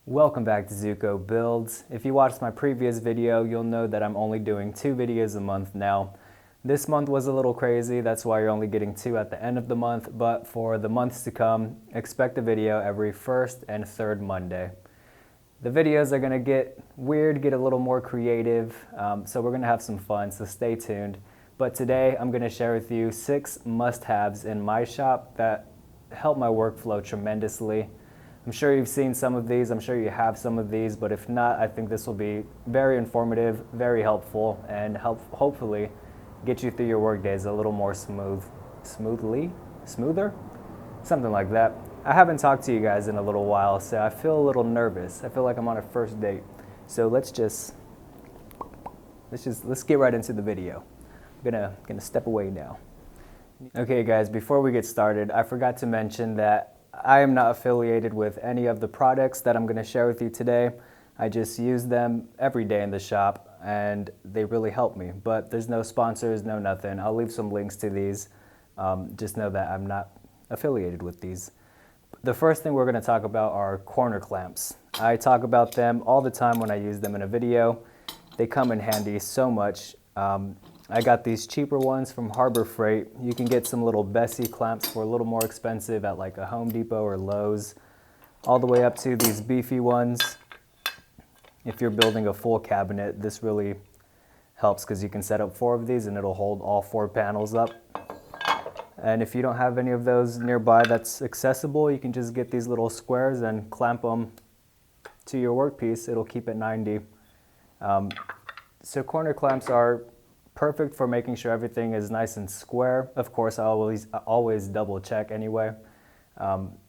Welcome back to Zuko Builds. If you watched my previous video, you'll know that I'm only doing 2 videos a month now. This month was a little crazy, that's why you're only getting 2 at the end of the month, but for the months to come, expect a video every first and third Monday. The videos are going to get weird, get a little more creative, so we're going to have some fun, so stay tuned. But today I'm going to share with you 6 must-haves in my shop that help my workflow tremendously. I'm sure you've seen some of these, I'm sure you have some of these, but if not, I think this will be very informative, very helpful, and hopefully get you through your work days a little more smoother? Something like that. I haven't talked to you guys in a little while, so I feel a little nervous. I feel like I'm on a first date. So let's get right into the video. I'm gonna step away now. Okay guys, before we get started, I forgot to mention that I am not affiliated with any of the products that I'm going to share with you today. I just use them every day in the shop and they really help me. But there's no sponsors, no nothing. I'll leave some links to these. Just know that I'm not affiliated with these. The first thing we're going to talk about are corner clamps. I talk about them all the time when I use them in a video. They come in handy so much. I got these cheaper ones from Harbor Freight. You can get some little Bessie clamps for a little more expensive at like a Home Depot or Lowe's, all the way up to these beefy ones. If you're building a full cabinet, this really helps because you can set up 4 of these and it'll hold all 4 panels up. And if you don't have any of those nearby that's accessible, you can just get these little squares and clamp them to your workpiece. It'll keep it 90. So corner clamps are perfect for making sure everything is nice and square. Of course, I always double check anyway.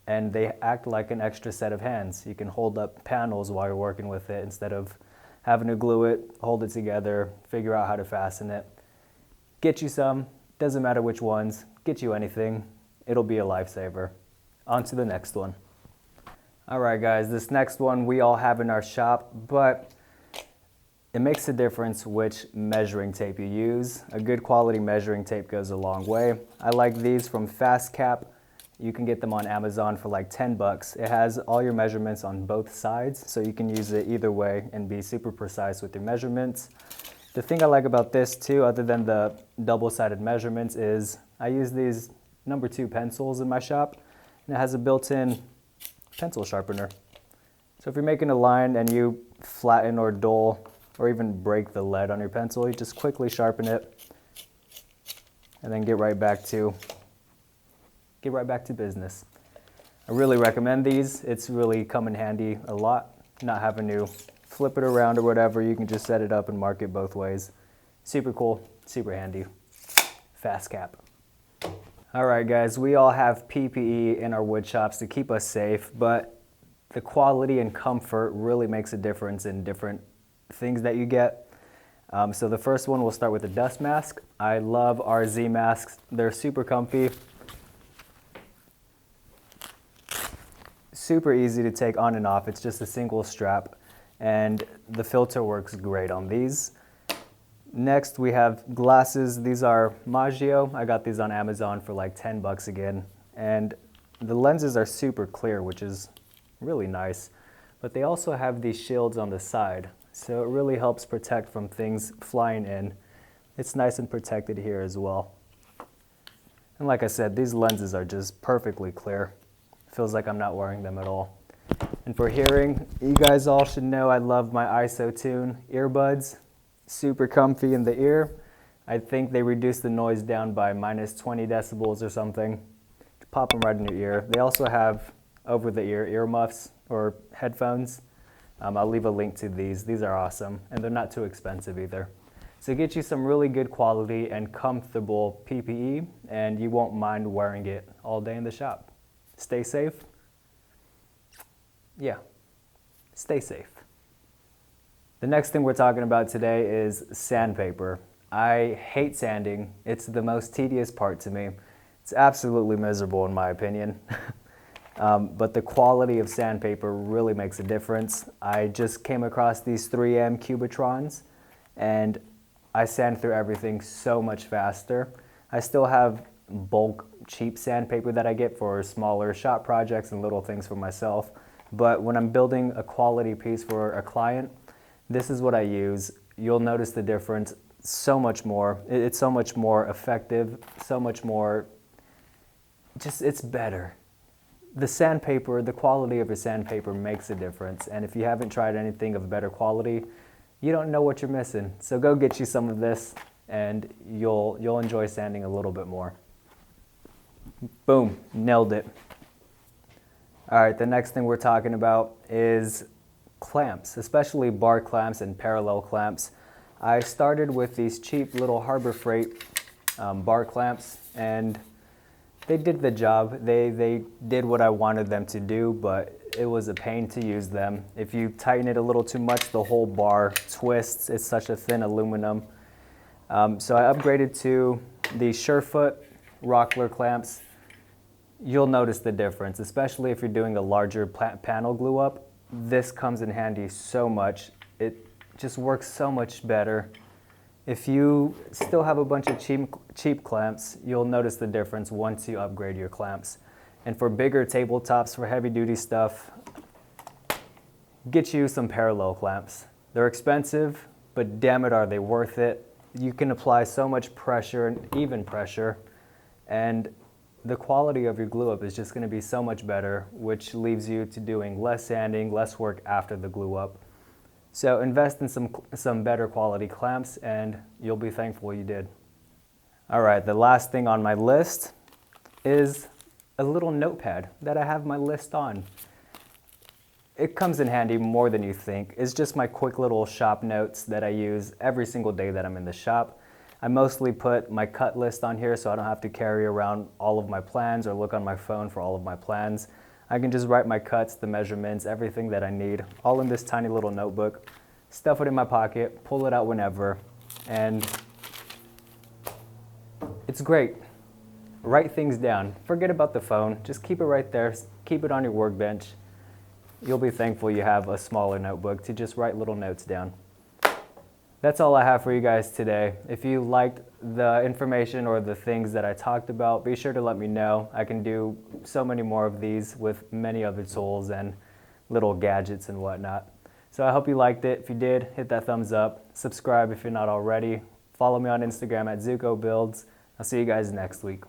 And they act like an extra set of hands. You can hold up panels while you're working with it instead of having to glue it, hold it together, figure out how to fasten it. Get you some, doesn't matter which ones, get you anything, it'll be a lifesaver. On to the next one. All right guys, this next one we all have in our shop, but it makes a difference which measuring tape you use. A good quality measuring tape goes a long way. I like these from FastCap. You can get them on Amazon for like 10 bucks. It has all your measurements on both sides, so you can use it either way and be super precise with your measurements. The thing I like about this too, other than the double-sided measurements, is I use these number 2 pencils in my shop, and it has a built-in pencil sharpener. So if you're making a line and you flatten or dull or even break the lead on your pencil, you just quickly sharpen it and then get right back to business. I really recommend these. It's really come in handy a lot, not having to flip it around or whatever. You can just set it up and mark it both ways. Super cool, super handy. FastCap. All right guys, we all have PPE in our wood shops to keep us safe, but the quality and comfort really makes a difference in different things that you get. So the first one, we'll start with the dust mask. I love our Z masks. They're super comfy. Super easy to take on and off. It's just a single strap and the filter works great on these. Next we have glasses. These are Maggio. I got these on Amazon for like 10 bucks again. And the lenses are super clear, which is really nice. But they also have these shields on the side. So it really helps protect from things flying in. It's nice and protected here as well. And like I said, these lenses are just perfectly clear. Feels like I'm not wearing them at all. And for hearing, you guys all should know I love my IsoTune earbuds. Super comfy in the ear. I think they reduce the noise down by minus 20 decibels or something. Pop them right in your ear. They also have over-the-ear earmuffs or headphones. I'll leave a link to these. These are awesome, and they're not too expensive either. So get you some really good quality and comfortable PPE, and you won't mind wearing it all day in the shop. Stay safe. Yeah, stay safe. The next thing we're talking about today is sandpaper. I hate sanding. It's the most tedious part to me. It's absolutely miserable in my opinion. But the quality of sandpaper really makes a difference. I just came across these 3M Cubitrons and I sand through everything so much faster. I still have bulk cheap sandpaper that I get for smaller shop projects and little things for myself, but when I'm building a quality piece for a client, this is what I use. You'll notice the difference so much more. It's so much more effective, so much more, it's better. The sandpaper, the quality of your sandpaper makes a difference, and if you haven't tried anything of better quality, you don't know what you're missing. So go get you some of this, and you'll enjoy sanding a little bit more. Boom, nailed it. All right, the next thing we're talking about is clamps, especially bar clamps and parallel clamps. I started with these cheap little Harbor Freight bar clamps, and they did the job. They did what I wanted them to do, but it was a pain to use them. If you tighten it a little too much, the whole bar twists. It's such a thin aluminum. So I upgraded to the Surefoot Rockler clamps. You'll notice the difference, especially if you're doing a larger panel glue up. This comes in handy so much. It just works so much better. If you still have a bunch of cheap clamps, you'll notice the difference once you upgrade your clamps. And for bigger tabletops, for heavy duty stuff, get you some parallel clamps. They're expensive, but damn it, are they worth it. You can apply so much pressure and even pressure, and the quality of your glue up is just going to be so much better, which leaves you to doing less sanding, less work after the glue up. So invest in some better quality clamps, and you'll be thankful you did. All right, the last thing on my list is a little notepad that I have my list on. It comes in handy more than you think. It's just my quick little shop notes that I use every single day that I'm in the shop. I mostly put my cut list on here so I don't have to carry around all of my plans or look on my phone for all of my plans. I can just write my cuts, the measurements, everything that I need, all in this tiny little notebook, stuff it in my pocket, pull it out whenever, and it's great. Write things down. Forget about the phone. Just keep it right there. Keep it on your workbench. You'll be thankful you have a smaller notebook to just write little notes down. That's all I have for you guys today. If you liked the information or the things that I talked about, be sure to let me know. I can do so many more of these with many other tools and little gadgets and whatnot. So I hope you liked it. If you did, hit that thumbs up. Subscribe if you're not already. Follow me on Instagram at ZukoBuilds. I'll see you guys next week.